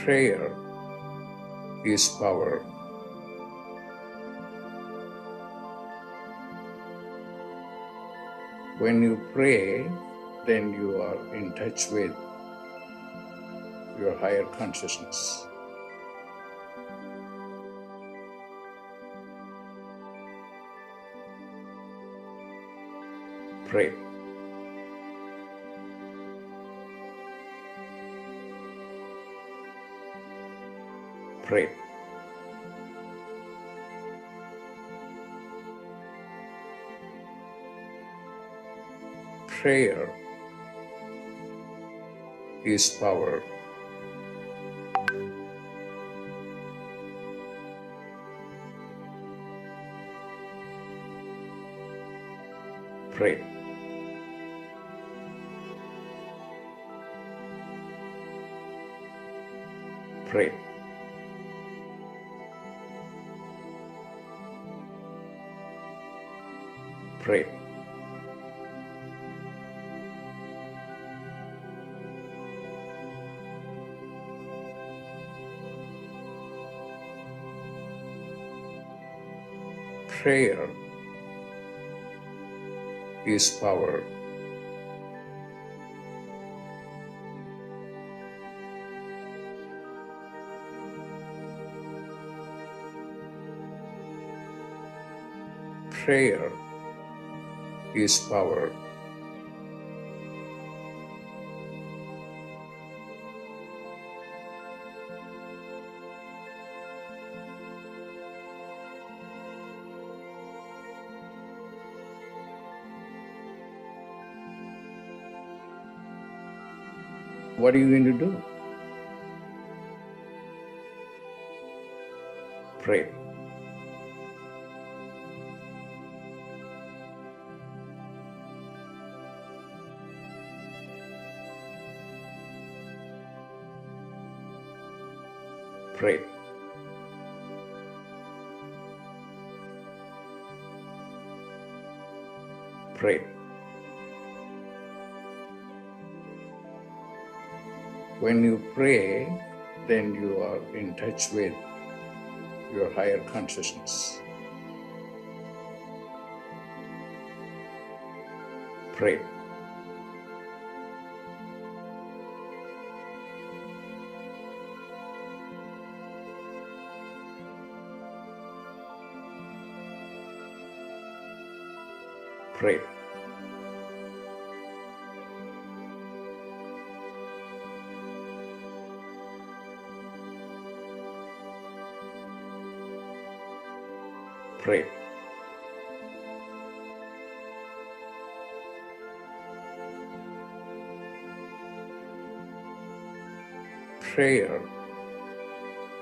Prayer is power. When you pray, then you are in touch with your higher consciousness. Pray. Pray. Prayer is power. Pray. Pray. Pray. Prayer is power. Prayer is power. What are you going to do? Pray. Pray. Pray. When you pray, then you are in touch with your higher consciousness. Pray. Pray. Pray. Prayer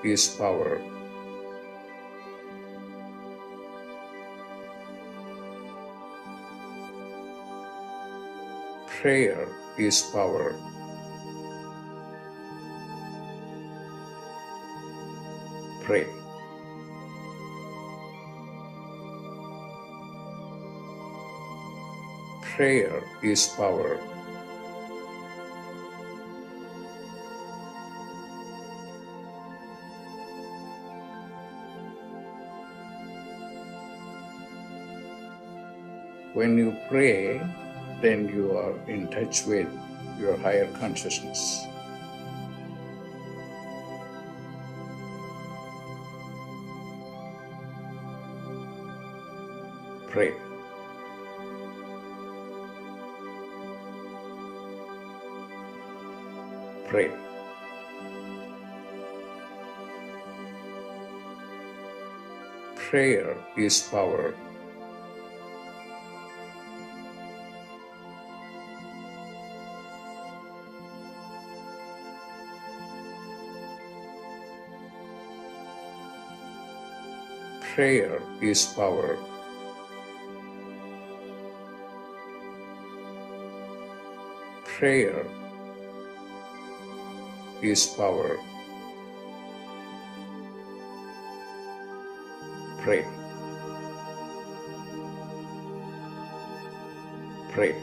is power. Prayer is power. Pray. Prayer is power. When you pray, then you are in touch with your higher consciousness. Pray. Pray. Prayer is power. Prayer is power. Prayer is power. Pray. Pray.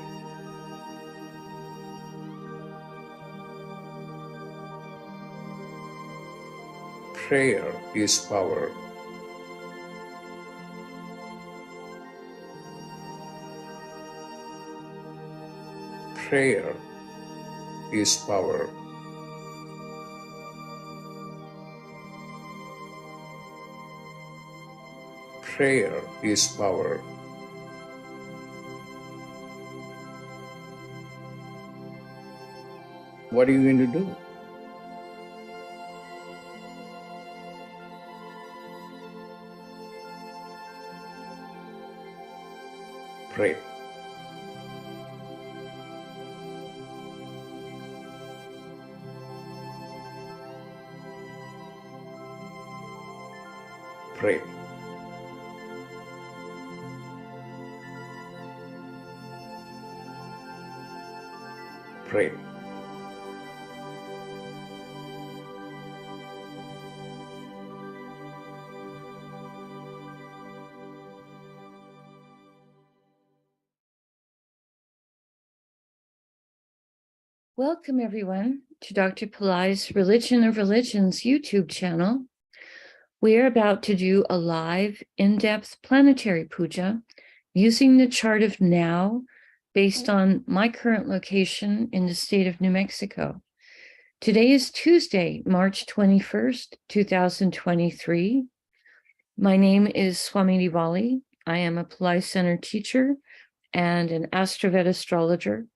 Prayer is power. Prayer is power. Prayer is power. What are you going to do? Pray. Pray. Pray. Welcome, everyone, to Dr. Pillai's Religion of Religions YouTube channel. We are about to do a live, in-depth planetary puja using the chart of now based on my current location in the state of New Mexico. Today is Tuesday, March 21st, 2023. My name is Swamini Valli. I am a Pillai Center teacher and an AstroVed astrologer.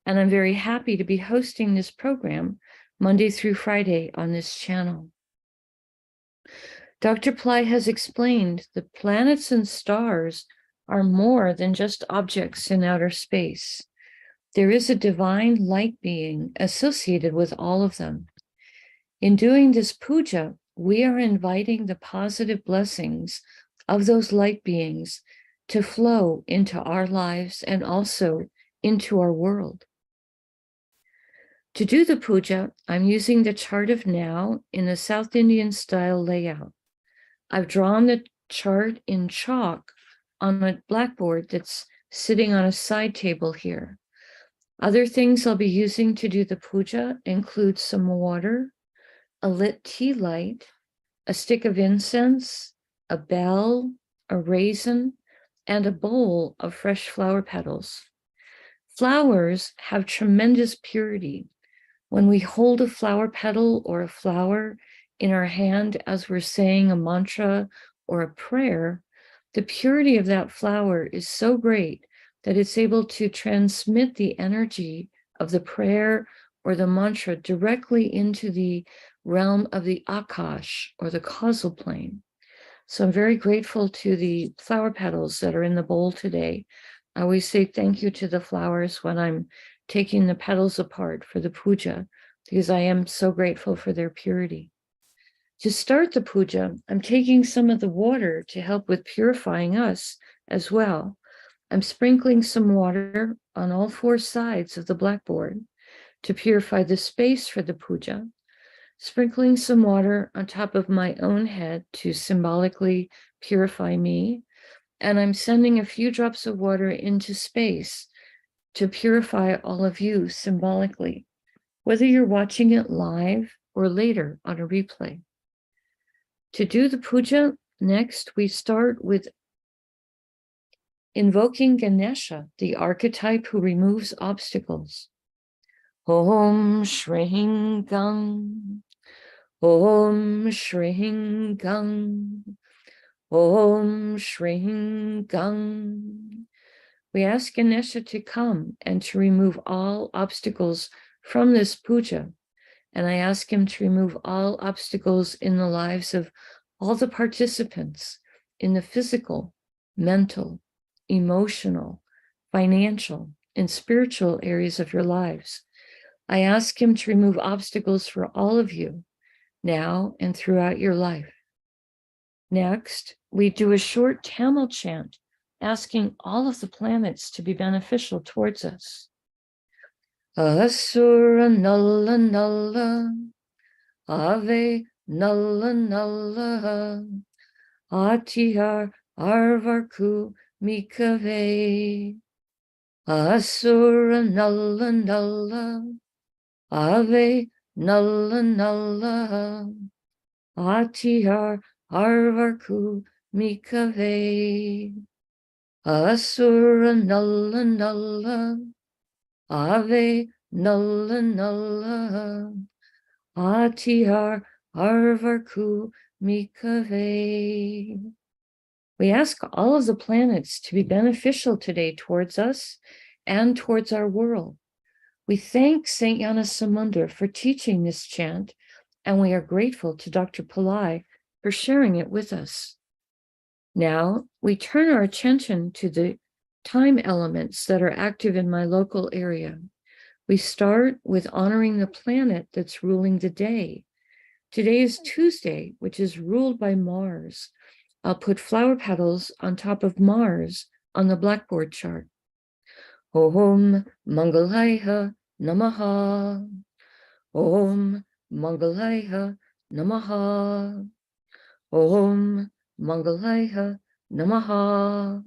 And I'm very happy to be hosting this program Monday through Friday on this channel. Dr. Pillai has explained the planets and stars are more than just objects in outer space. There is a divine light being associated with all of them. In doing this puja, we are inviting the positive blessings of those light beings to flow into our lives and also into our world. To do the puja, I'm using the chart of now in the South Indian style layout. I've drawn the chart in chalk on a blackboard that's sitting on a side table here. Other things I'll be using to do the puja include some water, a lit tea light, a stick of incense, a bell, a raisin, and a bowl of fresh flower petals. Flowers have tremendous purity. When we hold a flower petal or a flower in our hand as we're saying a mantra or a prayer, the purity of that flower is so great that it's able to transmit the energy of the prayer or the mantra directly into the realm of the akash or the causal plane. So I'm very grateful to the flower petals that are in the bowl today. I always say thank you to the flowers when I'm taking the petals apart for the puja, because I am so grateful for their purity. To start the puja, I'm taking some of the water to help with purifying us as well. I'm sprinkling some water on all four sides of the blackboard to purify the space for the puja, sprinkling some water on top of my own head to symbolically purify me, and I'm sending a few drops of water into space to purify all of you symbolically, whether you're watching it live or later on a replay. To do the puja, next we start with invoking Ganesha, the archetype who removes obstacles. Om Shring Gang, Om Shring Gang, Om Shring Gang. We ask Ganesha to come and to remove all obstacles from this puja. And I ask him to remove all obstacles in the lives of all the participants in the physical, mental, emotional, financial, and spiritual areas of your lives. I ask him to remove obstacles for all of you now and throughout your life. Next, we do a short Tamil chant asking all of the planets to be beneficial towards us. Asura Nalla Nalla, Ave Nalla Nalla, Atihar Arvarku Mikave. Asura Nalla Nalla, Ave Nalla Nalla, Atihar Arvarku Mikave Asura Nulla Nulla Ave Nulla Nulla Atihar Arvarku Mikave. We ask all of the planets to be beneficial today towards us and towards our world. We thank Saint Yanasamundar for teaching this chant, and we are grateful to Dr. Pillai for sharing it with us. Now, we turn our attention to the time elements that are active in my local area. We start with honoring the planet that's ruling the day. Today is Tuesday, which is ruled by Mars. I'll put flower petals on top of Mars on the blackboard chart. Om Mangalaya Namaha. Om Mangalaya Namaha. Om Mangalaya Namaha.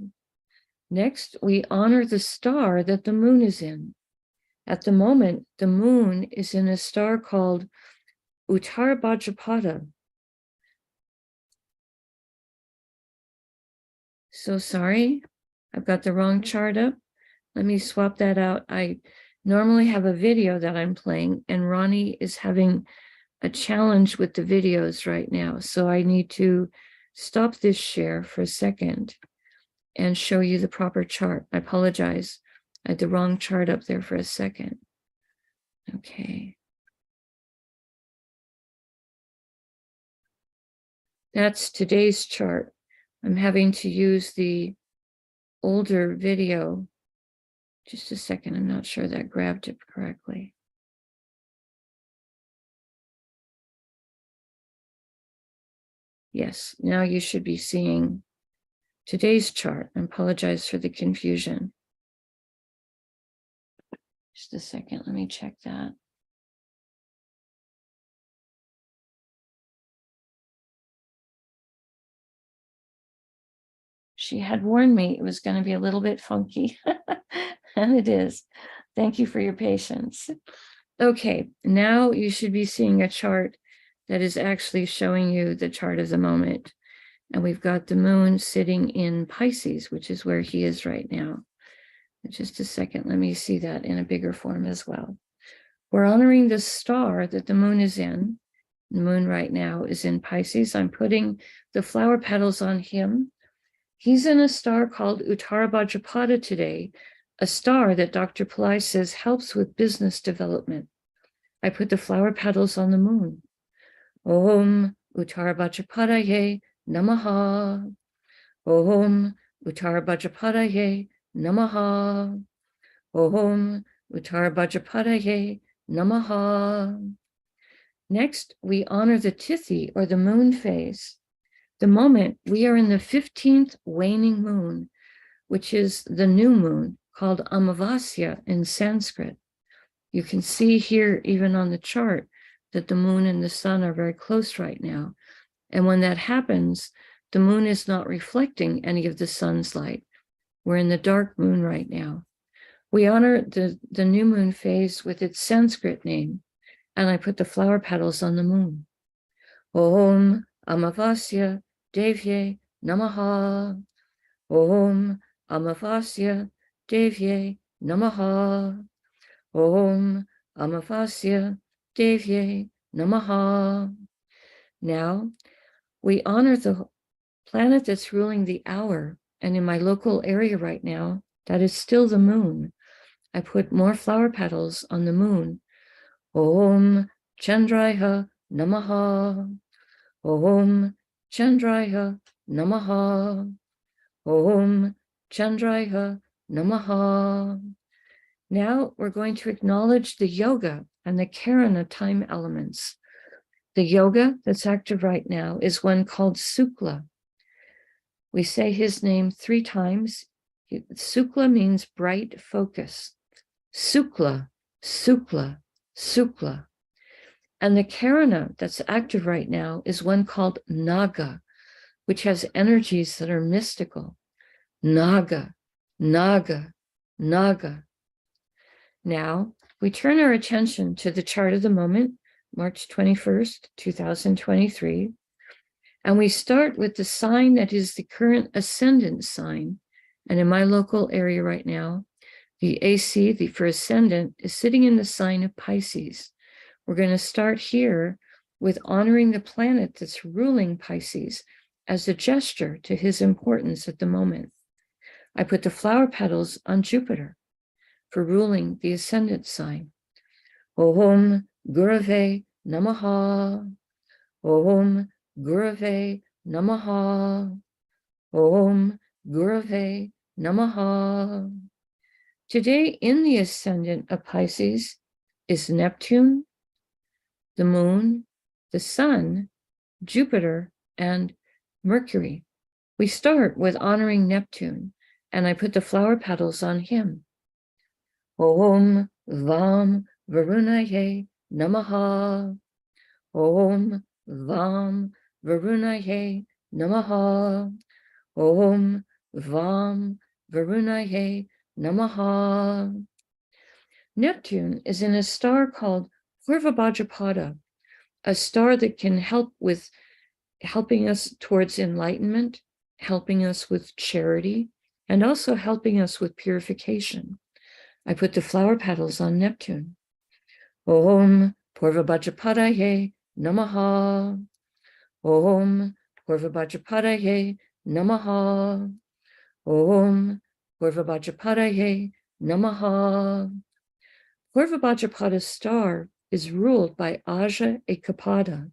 Next, we honor the star that the moon is in. At the moment, the moon is in a star called Uttar Bhadrapada. So sorry, I've got the wrong chart up. Let me swap that out. I normally have a video that I'm playing, and Ronnie is having a challenge with the videos right now. So I need to stop this share for a second and show you the proper chart. I apologize. I had the wrong chart up there for a second. Okay. That's today's chart. I'm having to use the older video. Just a second, I'm not sure that grabbed it correctly. Yes, now you should be seeing today's chart. I apologize for the confusion. Just a second, let me check that. She had warned me it was going to be a little bit funky, and it is. Thank you for your patience. Okay, now you should be seeing a chart that is actually showing you the chart of the moment. And we've got the moon sitting in Pisces, which is where he is right now. Just a second, let me see that in a bigger form as well. We're honoring the star that the moon is in. The moon right now is in Pisces. I'm putting the flower petals on him. He's in a star called Uttara Bhadrapada today, a star that Dr. Pillai says helps with business development. I put the flower petals on the moon. Om Uttara Bhadrapadaye Namaha. Om Uttara Bhadrapadaye Namaha. Om Uttara Bhadrapadaye Namaha. Next, we honor the Tithi, or the moon phase. The moment we are in the 15th waning moon, which is the new moon, called Amavasya in Sanskrit. You can see here, even on the chart, that the moon and the sun are very close right now. And when that happens, the moon is not reflecting any of the sun's light. We're in the dark moon right now. We honor the new moon phase with its Sanskrit name, and I put the flower petals on the moon. Om Amavasya Devye Namaha. Om Amavasya Devye Namaha. Om Amavasya Devye Namaha. Now, we honor the planet that's ruling the hour, and in my local area right now, that is still the moon. I put more flower petals on the moon. Om Chandraya Namaha. Om Chandraya Namaha. Om Chandraya Namaha. Now we're going to acknowledge the yoga and the Karana time elements. The yoga that's active right now is one called Sukla. We say his name 3 times. Sukla means bright focus. Sukla, Sukla, Sukla. And the Karana that's active right now is one called Naga, which has energies that are mystical. Naga, Naga, Naga. Now, we turn our attention to the chart of the moment, March 21st, 2023. And we start with the sign that is the current ascendant sign. And in my local area right now, the AC, for ascendant, is sitting in the sign of Pisces. We're going to start here with honoring the planet that's ruling Pisces as a gesture to his importance at the moment. I put the flower petals on Jupiter for ruling the ascendant sign. Om Gurave Namaha. Om Gurave Namaha. Om Gurave Namaha. Today in the ascendant of Pisces is Neptune, the moon, the sun, Jupiter, and Mercury. We start with honoring Neptune, and I put the flower petals on him. Om Vam Varunaye Namaha. Om Vam Varunaye Namaha. Om Vam Varunaye Namaha. Neptune is in a star called Purvabhadrapada, a star that can help with helping us towards enlightenment, helping us with charity, and also helping us with purification. I put the flower petals on Neptune. Om Purvabhadrapadaye Namaha. Om Purvabhadrapadaye Namaha. Om Purvabhadrapadaye Namaha. Purvabhadrapada star is ruled by Aja Ekapada,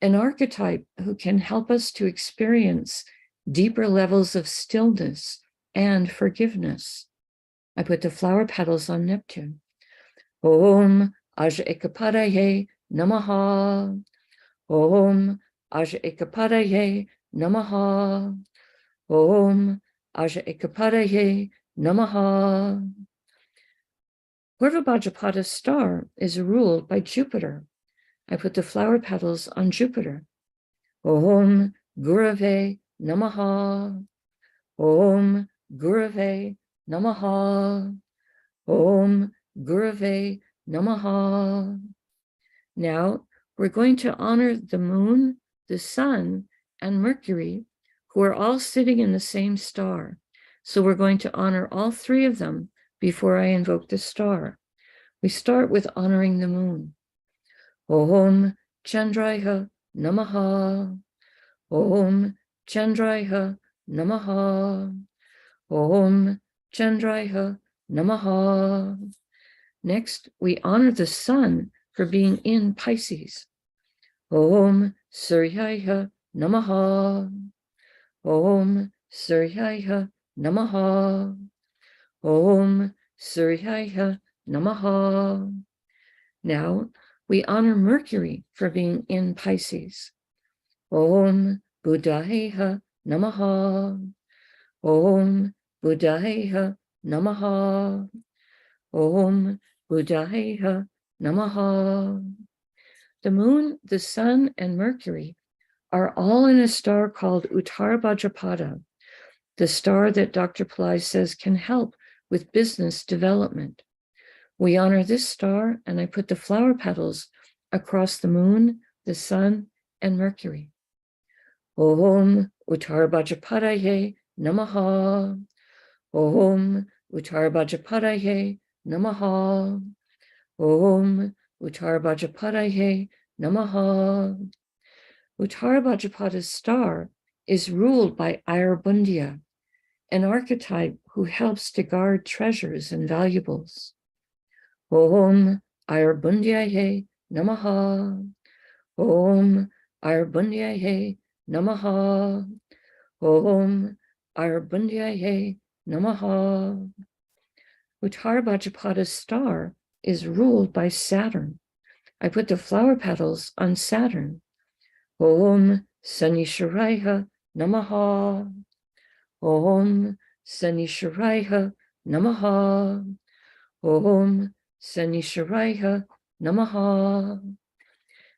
an archetype who can help us to experience deeper levels of stillness and forgiveness. I put the flower petals on Neptune. Om Aja Ekapadaye Namaha. Om Aja Ekapadaye Namaha. Om Aja Ekapadaye Namaha. Purvabhadrapada star is ruled by Jupiter. I put the flower petals on Jupiter. Om Gurave Namaha. Om Gurave Namaha. Om Gurave Namaha. Now we're going to honor the moon, the sun, and Mercury, who are all sitting in the same star. So we're going to honor all three of them before I invoke the star. We start with honoring the moon. Om Chandraya Namaha. Om Chandraya Namaha. Om Chandraya Namaha. Next, we honor the sun for being in Pisces. Om Suryaya Namaha. Om Suryaya Namaha. Om Suryaya Namaha. Now we honor Mercury for being in Pisces. Om Buddhaya Namaha. Om Buddhaya Namaha. Om Buddhaya Namaha. The moon, the sun, and Mercury are all in a star called Uttarabhadrapada, the star that Dr. Pillai says can help with business development. We honor this star, and I put the flower petals across the moon, the sun, and Mercury. Om Uttarabhadrapadaye Namaha. Om Uttarabhadrapadaye Namaha. Om Uttarabhadrapadaye Namaha. Uttarabhadrapada's star is ruled by Ayurveda, an archetype who helps to guard treasures and valuables. Om Ayurveda Namaha. Om Ayurveda Namaha. Om Ayurveda Namaha. Uttarabhadrapada's star is ruled by Saturn. I put the flower petals on Saturn. Om Sanisharaya Namaha. Om Sanisharaya Namaha. Om Sanisharaya Namaha.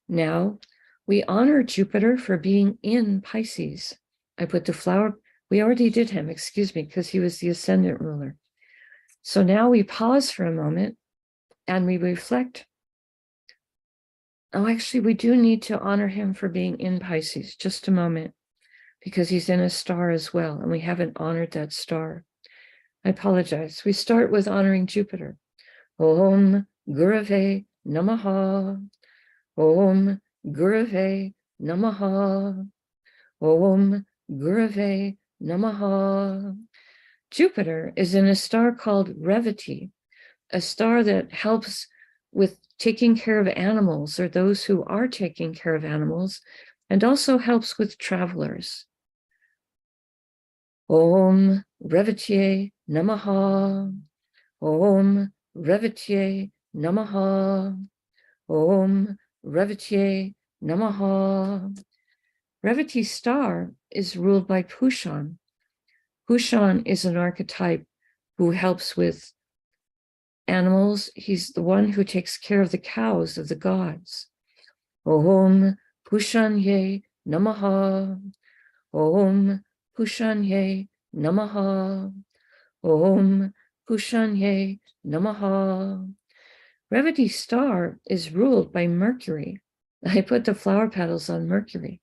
Now we honor Jupiter for being in Pisces. I put the flower, we already did him, excuse me, because he was the ascendant ruler. So now we pause for a moment and we reflect Oh, actually, we do need to honor him for being in Pisces. Just a moment, because he's in a star as well, and we haven't honored that star. I apologize. We start with honoring Jupiter. Om Gurave Namaha. Om Gurave Namaha. Om Gurave Namaha. Jupiter is in a star called Revati, a star that helps with taking care of animals or those who are taking care of animals, and also helps with travelers. Om Revati Namaha. Om Revati Namaha. Om Revati Namaha. Revati star is ruled by Pushan. Pushan is an archetype who helps with animals. He's the one who takes care of the cows of the gods. Om Pushanye Namaha. Om Pushanye Namaha. Om Pushanye Namaha. Revati star is ruled by Mercury. I put the flower petals on Mercury.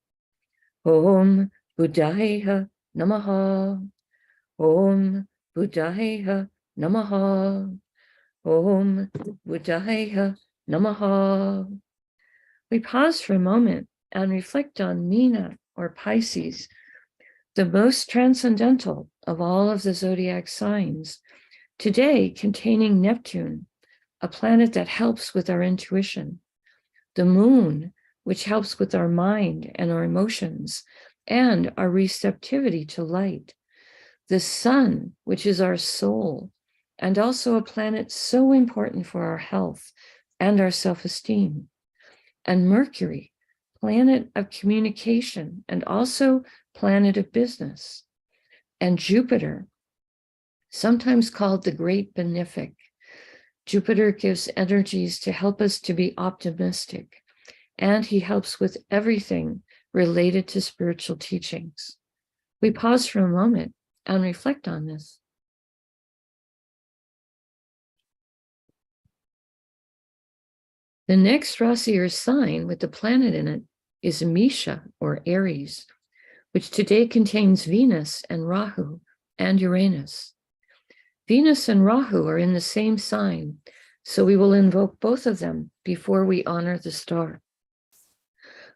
Om Buddhaya Namaha. Om Buddhaya Namaha. Om Buddhaya Namaha. We pause for a moment and reflect on Meena or Pisces, the most transcendental of all of the zodiac signs, today containing Neptune, a planet that helps with our intuition, the moon, which helps with our mind and our emotions and our receptivity to light, the sun, which is our soul, and also a planet so important for our health and our self-esteem, and Mercury, planet of communication and also planet of business, and Jupiter, sometimes called the Great Benefic. Jupiter gives energies to help us to be optimistic, and he helps with everything related to spiritual teachings. We pause for a moment and reflect on this. The next Rasi or sign with the planet in it is Misha or Aries, which today contains Venus and Rahu and Uranus. Venus and Rahu are in the same sign, so we will invoke both of them before we honor the star.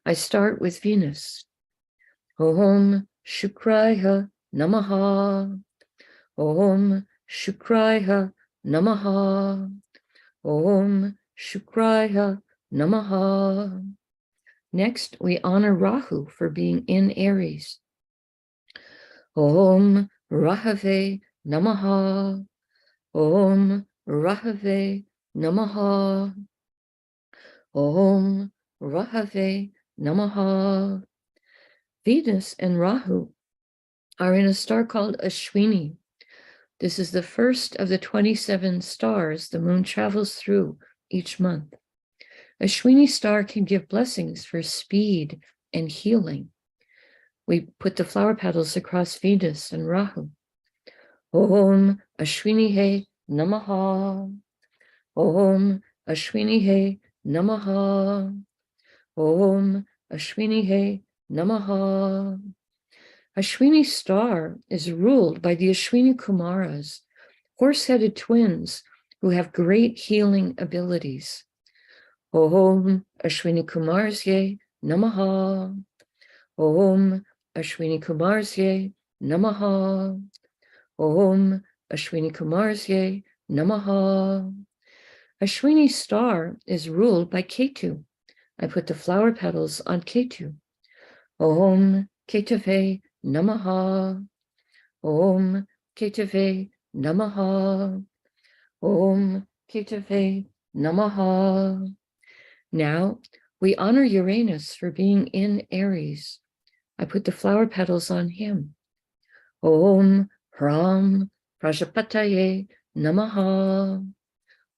I start with Venus. Om Shukraya Namaha. Om Shukraya Namaha. Om Shukraya Namaha. Next, we honor Rahu for being in Aries. Om Rahave Namaha. Om Rahave Namaha. Om Rahave Namaha. Venus and Rahu are in a star called Ashwini. This is the first of the 27 stars the moon travels through each month. Ashwini star can give blessings for speed and healing. We put the flower petals across Venus and Rahu. Om Ashwini He Namaha. Om Ashwini He Namaha. Om Ashwini He Namaha. Ashwini star is ruled by the Ashwini Kumaras, horse-headed twins who have great healing abilities. Om Ashwini Kumarsye Namaha. Om Ashwini Kumarsye Namaha. Om Ashwini Kumarsye Namaha. Ashwini star is ruled by Ketu. I put the flower petals on Ketu. Om Ketave Namaha. Om Ketave Namaha. Om Ketave Namaha. Now we honor Uranus for being in Aries. I put the flower petals on him. Om Ram Prajapataye Namaha.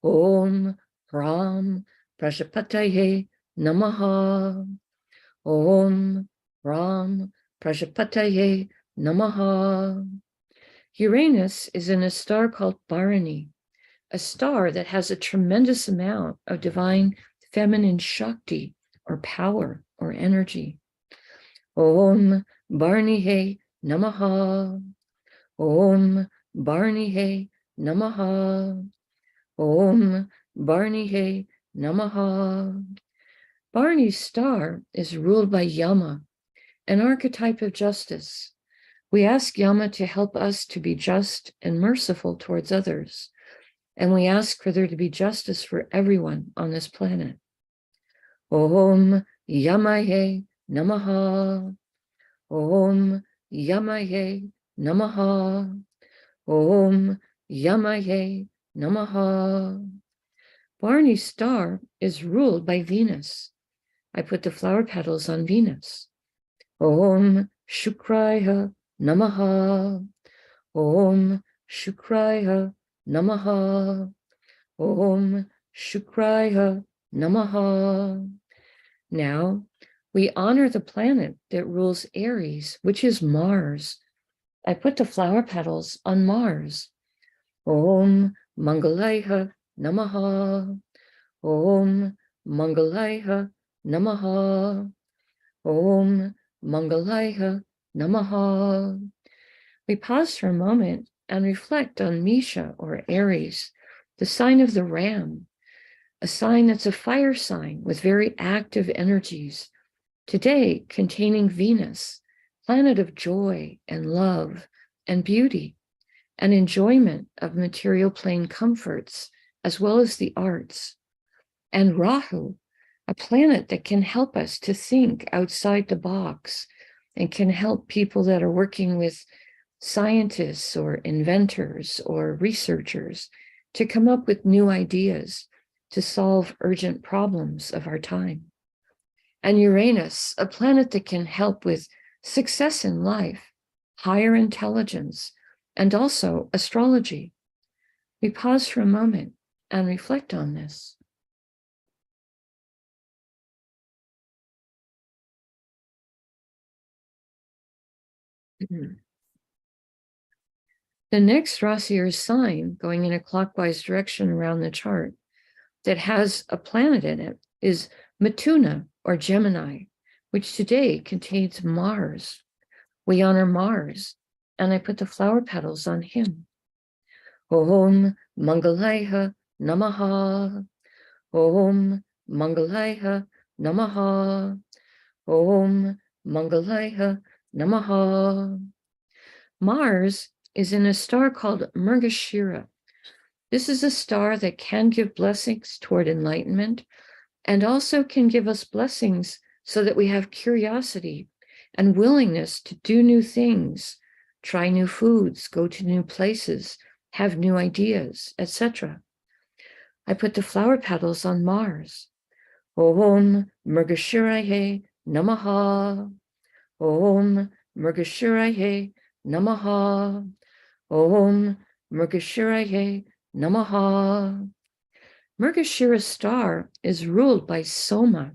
Om Ram Prajapataye Namaha. Om Ram Prajapataye Namaha. Uranus is in a star called Bharani, a star that has a tremendous amount of divine feminine Shakti or power or energy. Om Barnihe Namaha. Om Barnihe Namaha. Om Barnihe Namaha. Barney's star is ruled by Yama, an archetype of justice. We ask Yama to help us to be just and merciful towards others, and we ask for there to be justice for everyone on this planet. Om Yamahe Namaha. Om Yamahe Namaha. Om Yamahe Namaha. Barney's star is ruled by Venus. I put the flower petals on Venus. Om Shukraya Namaha. Om Shukraya Namaha. Om Shukraya Namaha. Now, we honor the planet that rules Aries, which is Mars. I put the flower petals on Mars. Om Mangalaya Namaha. Om Mangalaya Namaha. Om Mangalaya Namaha. We pause for a moment and reflect on Misha or Aries, the sign of the ram, a sign that's a fire sign with very active energies, today containing Venus, planet of joy and love and beauty and enjoyment of material plane comforts, as well as the arts. And Rahu, a planet that can help us to think outside the box and can help people that are working with scientists or inventors or researchers to come up with new ideas to solve urgent problems of our time. And Uranus, a planet that can help with success in life, higher intelligence, and also astrology. We pause for a moment and reflect on this. The next Rasi or sign, going in a clockwise direction around the chart, that has a planet in it is Mithuna or Gemini, which today contains Mars. We honor Mars, and I put the flower petals on him. Om Mangalaya Namaha. Om Mangalaya Namaha. Om Mangalaya Namaha. Mars is in a star called Mrgashira. This is a star that can give blessings toward enlightenment and also can give us blessings so that we have curiosity and willingness to do new things, try new foods, go to new places, have new ideas, etc. I put the flower petals on Mars. Om Mrgashiraye Namaha. Om Mrgashiraye Namaha. Om Mrgashiraye Namaha. Mrgashira star is ruled by Soma,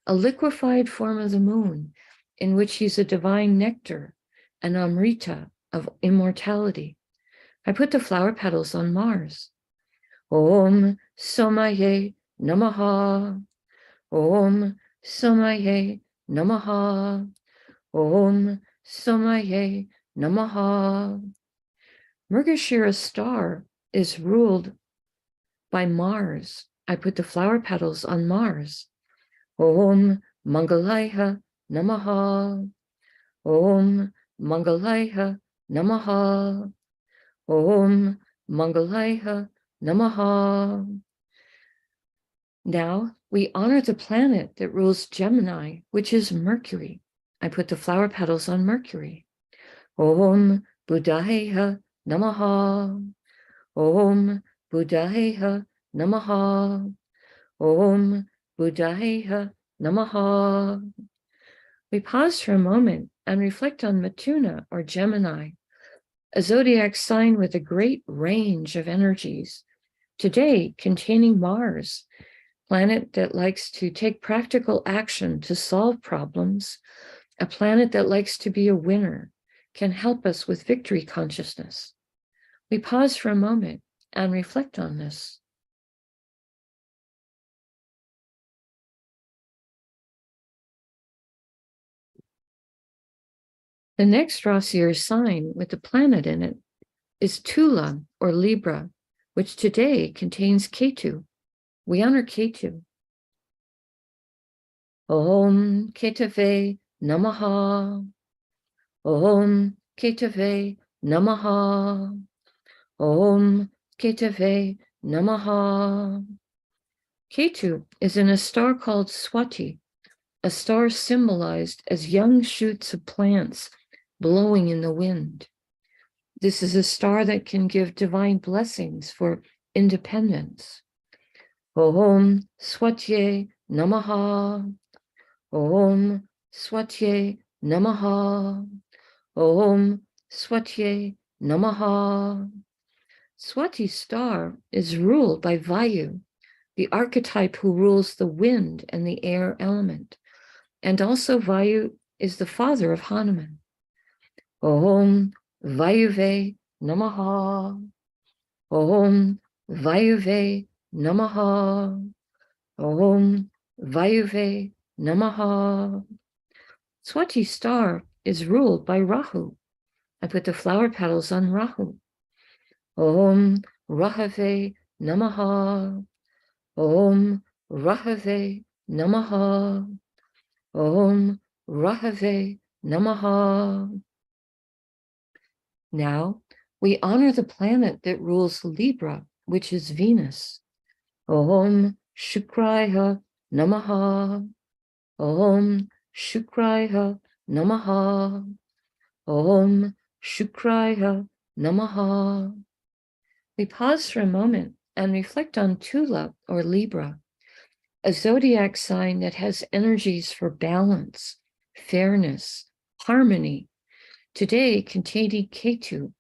a liquefied form of the moon, in which he's a divine nectar, an Amrita of immortality. I put the flower petals on Mars. Om Somaye Namaha. Om Somaye Namaha. Om Somaye Namaha. Mrgashira star is ruled by Mars. I put the flower petals on Mars. Om Mangalaya Namaha. Om Mangalaya Namaha. Om Mangalaya Namaha. Now we honor the planet that rules Gemini, which is Mercury. I put the flower petals on Mercury. Om Buddhaya Namaha. Om Buddhaya Namaha. Om Buddhaya Namaha. We pause for a moment and reflect on Mithuna or Gemini, a zodiac sign with a great range of energies, today containing Mars, planet that likes to take practical action to solve problems, a planet that likes to be a winner, can help us with victory consciousness. We pause for a moment and reflect on this. The next Rasi or sign with the planet in it is Tula or Libra, which today contains Ketu. We honor Ketu. Om Ketave Namaha. Om Ketave Namaha. Om Ketave Namaha. Ketu is in a star called Swati, a star symbolized as young shoots of plants blowing in the wind. This is a star that can give divine blessings for independence. Om Swatye Namaha. Om Swatye Namaha. Om Swatye Namaha. Swati star is ruled by Vayu, the archetype who rules the wind and the air element. And also Vayu is the father of Hanuman. Om Vayuve Namaha. Om Vayuve Namaha. Om Vayuve Namaha. Swati star is ruled by Rahu. I put the flower petals on Rahu. Om Rahave Namaha. Om Rahave Namaha. Om Rahave Namaha. Now we honor the planet that rules Libra, which is Venus. Om Shukraya Namaha. Om Shukraya Namaha. Om Shukraya Namaha. We pause for a moment and reflect on Tula or Libra, a zodiac sign that has energies for balance, fairness, harmony, today containing Ketu,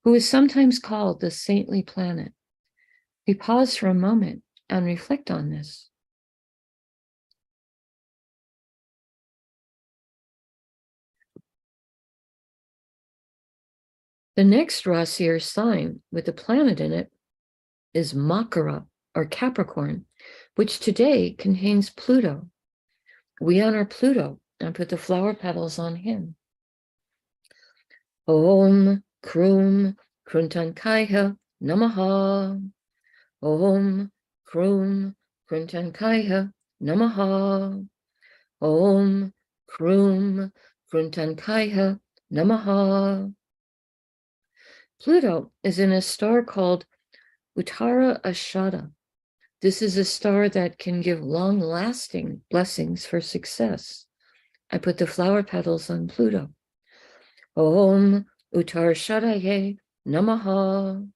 who is sometimes called the saintly planet. We pause for a moment and reflect on this. The next Rasi or sign with the planet in it is Makara or Capricorn, which today contains Pluto. We honor Pluto and put the flower petals on him. Om Krum Kruntankaya Namaha. Om Krum Kruntankaya Namaha. Om Krum Kruntankaya Namaha. Pluto is in a star called Uttara Ashada. This is a star that can give long-lasting blessings for success. I put the flower petals on Pluto. Om Uttarashadaye Namaha.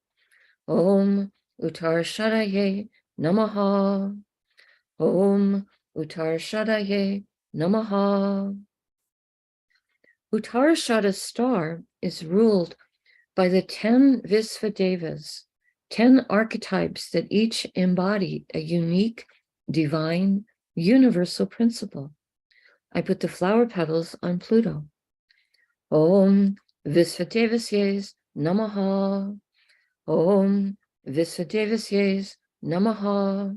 Om Uttarashadaye Namaha. Om Uttarashadaye Namaha. Uttarashada star is ruled by the 10 Visvadevas, 10 archetypes that each embody a unique, divine, universal principle. I put the flower petals on Pluto. Om Visvadevasye Namaha. Om Visvadevasye Namaha.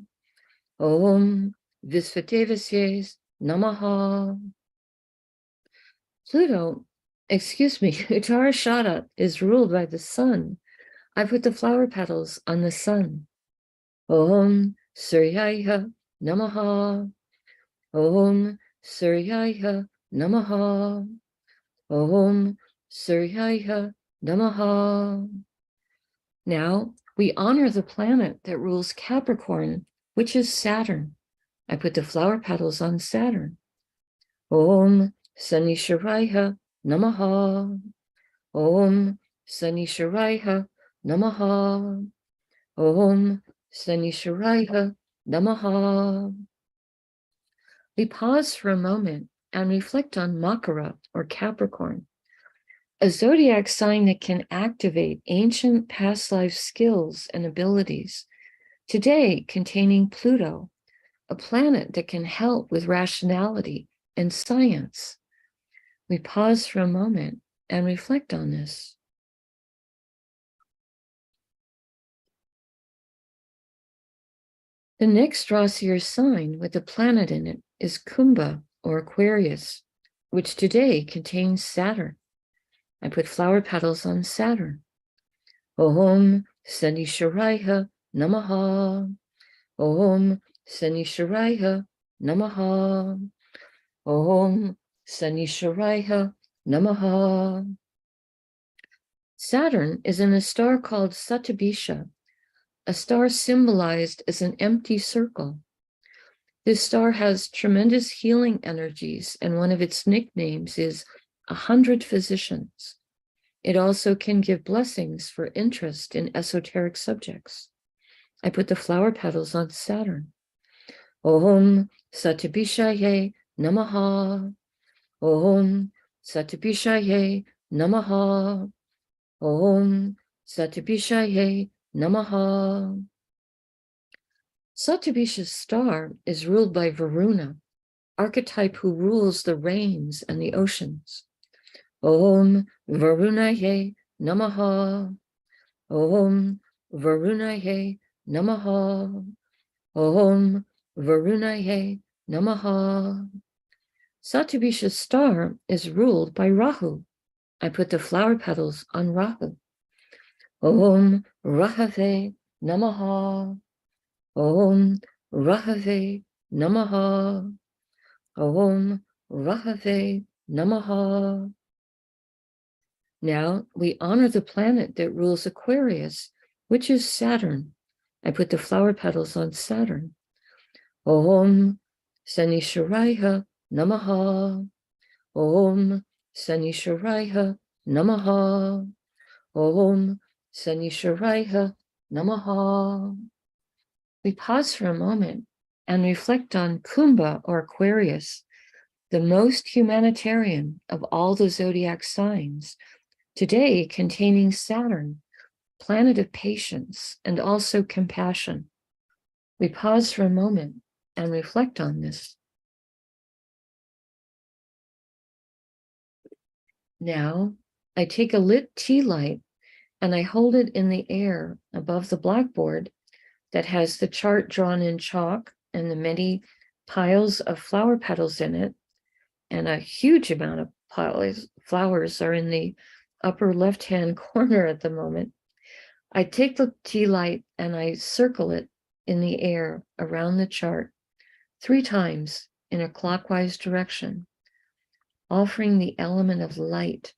Om Visvadevasye Namaha. Uttarashada is ruled by the sun. I put the flower petals on the sun. Om Suryaya Namaha. Om Suryaya Namaha. Om Suryaya Namaha. Now we honor the planet that rules Capricorn, which is Saturn. I put the flower petals on Saturn. Om Sanisharaya Namaha. Om Sanisharaya Namaha. Om Sanisharaya Namaha. We pause for a moment and reflect on Makara or Capricorn, a zodiac sign that can activate ancient past life skills and abilities, today containing Pluto, a planet that can help with rationality and science. We pause for a moment and reflect on this. The next Rasi or sign with a planet in it is Kumbha or Aquarius, which today contains Saturn. I put flower petals on Saturn. Om Sanisharaya Namaha. Om Sanisharaya Namaha. Om Sanisharaya Namaha. Saturn is in a star called Satyabisha, a star symbolized as an empty circle. This star has tremendous healing energies, and one of its nicknames is 100 Physicians. It also can give blessings for interest in esoteric subjects. I put the flower petals on Saturn. Om Satyabishaye Namaha. Om Satyabishaye Namaha. Om Satyabishaye Namaha. Satyabisha's star is ruled by Varuna, archetype who rules the rains and the oceans. Om Varunaye Namaha. Om Varunaye Namaha. Om Varunaye Namaha. Satyabisha's star is ruled by Rahu. I put the flower petals on Rahu. Om Rahave Namaha. Om Rahave Namaha. Om Rahave Namaha. Now we honor the planet that rules Aquarius, which is Saturn. I put the flower petals on Saturn. Om Sanisharaya Namaha. Om Sanisharaya Namaha. Om Sanisharaya Namaha. We pause for a moment and reflect on Kumbha, or Aquarius, the most humanitarian of all the zodiac signs, today containing Saturn, planet of patience and also compassion. We pause for a moment and reflect on this. Now, I take a lit tea light and I hold it in the air above the blackboard that has the chart drawn in chalk and the many piles of flower petals in it, and a huge amount of flowers are in the upper left-hand corner at the moment. I take the tea light and I circle it in the air around the chart 3 times in a clockwise direction, offering the element of light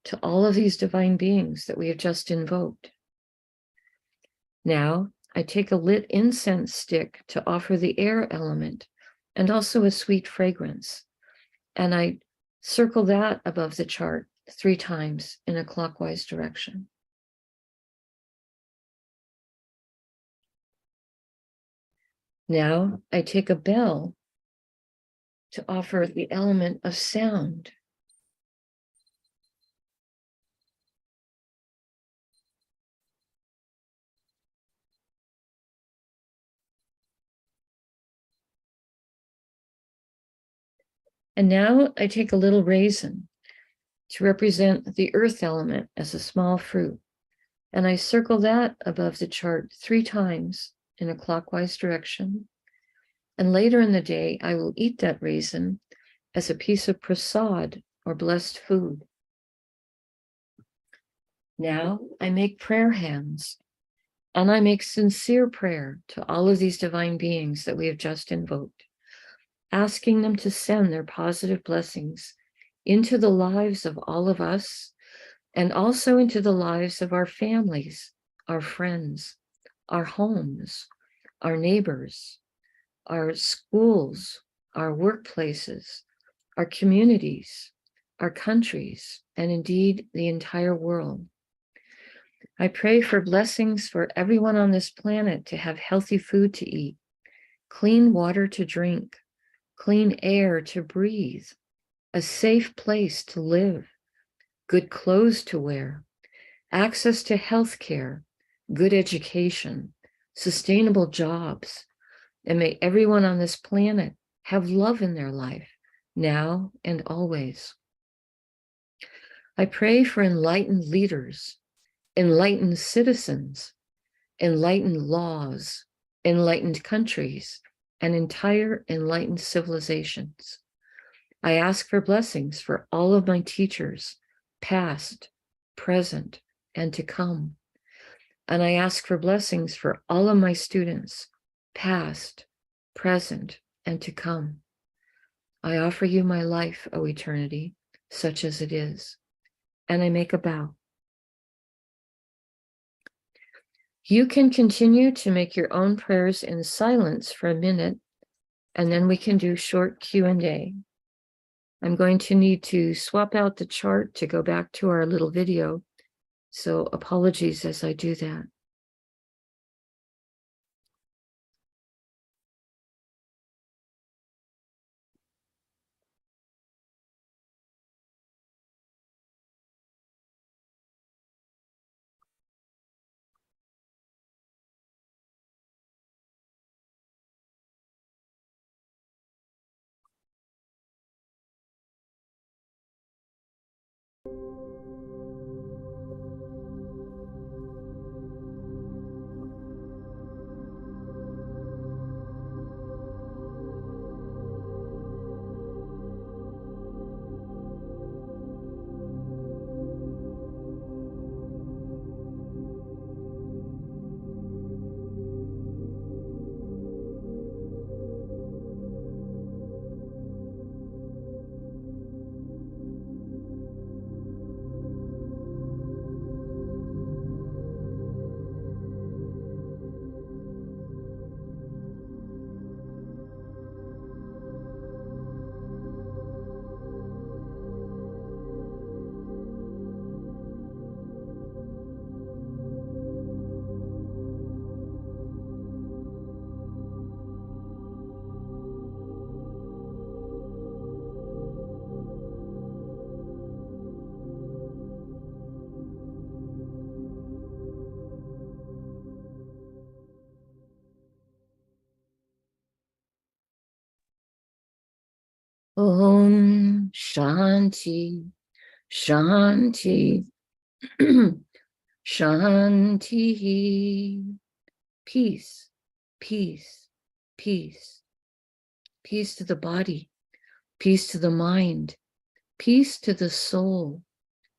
to all of these divine beings that we have just invoked. Now, I take a lit incense stick to offer the air element and also a sweet fragrance, and I circle that above the chart 3 times in a clockwise direction. Now I take a bell to offer the element of sound. And now I take a little raisin to represent the earth element as a small fruit, and I circle that above the chart 3 times in a clockwise direction. And later in the day, I will eat that raisin as a piece of prasad, or blessed food. Now I make prayer hands, and I make sincere prayer to all of these divine beings that we have just invoked, asking them to send their positive blessings into the lives of all of us, and also into the lives of our families, our friends, our homes, our neighbors, our schools, our workplaces, our communities, our countries, and indeed the entire world. I pray for blessings for everyone on this planet to have healthy food to eat, clean water to drink, clean air to breathe, a safe place to live, good clothes to wear, access to health care, good education, sustainable jobs, and may everyone on this planet have love in their life, now and always. I pray for enlightened leaders, enlightened citizens, enlightened laws, enlightened countries, and entire enlightened civilizations. I ask for blessings for all of my teachers, past, present, and to come. And I ask for blessings for all of my students, past, present, and to come. I offer you my life, O eternity, such as it is. And I make a bow. You can continue to make your own prayers in silence for a minute, and then we can do short Q&A. I'm going to need to swap out the chart to go back to our little video, so apologies as I do that. Om Shanti, Shanti, Shanti. Peace, peace, peace. Peace to the body, peace to the mind, peace to the soul,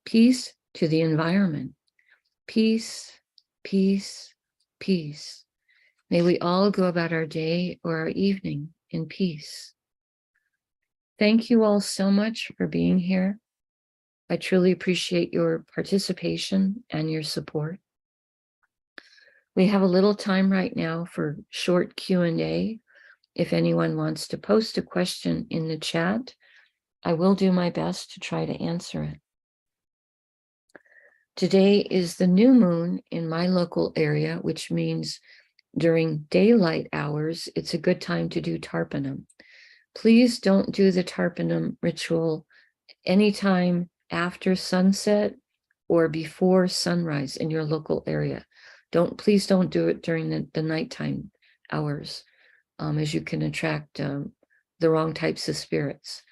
peace to the environment. Peace, peace, peace. May we all go about our day or our evening in peace. Thank you all so much for being here. I truly appreciate your participation and your support. We have a little time right now for short Q&A. If anyone wants to post a question in the chat, I will do my best to try to answer it. Today is the new moon in my local area, which means during daylight hours, it's a good time to do tarpanam. Please don't do the tarpanam ritual anytime after sunset or before sunrise in your local area. Please don't do it during the nighttime hours, as you can attract the wrong types of spirits.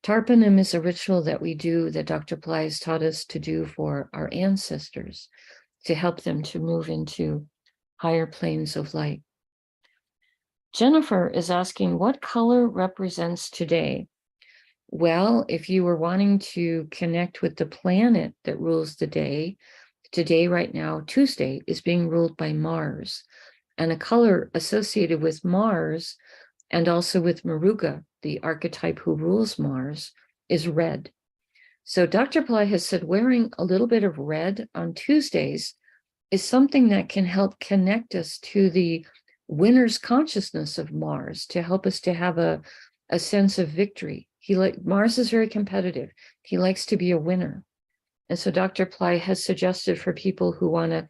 Tarpanam is a ritual that we do that Dr. Pillai has taught us to do for our ancestors to help them to move into higher planes of light. Jennifer is asking, what color represents today? Well, if you were wanting to connect with the planet that rules the day, today right now, Tuesday, is being ruled by Mars. And a color associated with Mars and also with Maruga, the archetype who rules Mars, is red. So Dr. Pillai has said wearing a little bit of red on Tuesdays is something that can help connect us to the winner's consciousness of Mars, to help us to have a sense of victory. Mars is very competitive. He likes to be a winner. And so Dr. Pillai has suggested for people who want to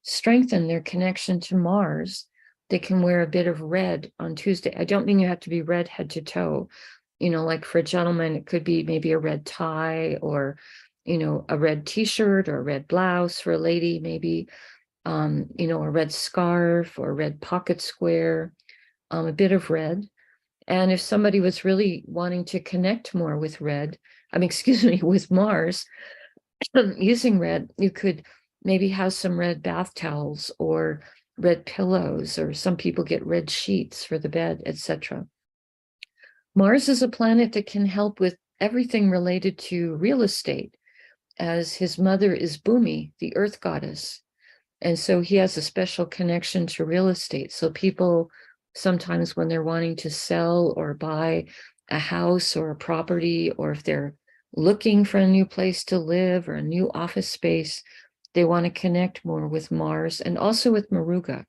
strengthen their connection to Mars, they can wear a bit of red on Tuesday. I don't mean you have to be red head to toe. You know, like for a gentleman, it could be maybe a red tie or, you know, a red t-shirt or a red blouse. For a lady, maybe, you know, a red scarf or a red pocket square, a bit of red. And if somebody was really wanting to connect more with red, with Mars, using red, you could maybe have some red bath towels or red pillows, or some people get red sheets for the bed, etc. Mars is a planet that can help with everything related to real estate. as his mother is Bhumi, the earth goddess. And so he has a special connection to real estate. So people sometimes when they're wanting to sell or buy a house or a property, or if they're looking for a new place to live or a new office space, they want to connect more with Mars and also with Maruga,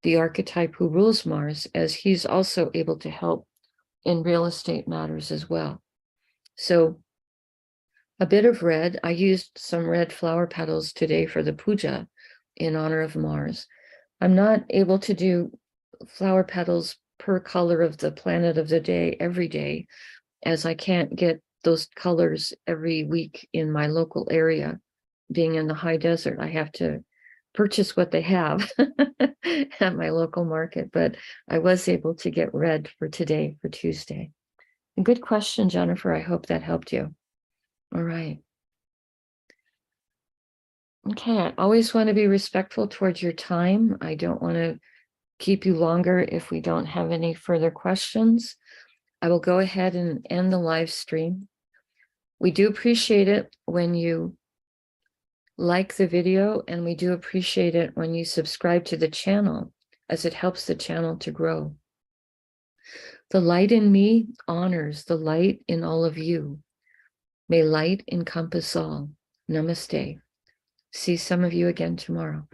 the archetype who rules Mars, as he's also able to help in real estate matters as well. So a bit of red. I used some red flower petals today for the puja in honor of Mars. I'm not able to do flower petals per color of the planet of the day every day, as I can't get those colors every week in my local area. Being in the high desert, I have to purchase what they have at my local market, but I was able to get red for today, for Tuesday. And good question, Jennifer. I hope that helped you. All right. Okay, I always want to be respectful towards your time. I don't want to keep you longer if we don't have any further questions. I will go ahead and end the live stream. We do appreciate it when you like the video, and we do appreciate it when you subscribe to the channel, as it helps the channel to grow. The light in me honors the light in all of you. May light encompass all. Namaste. See some of you again tomorrow.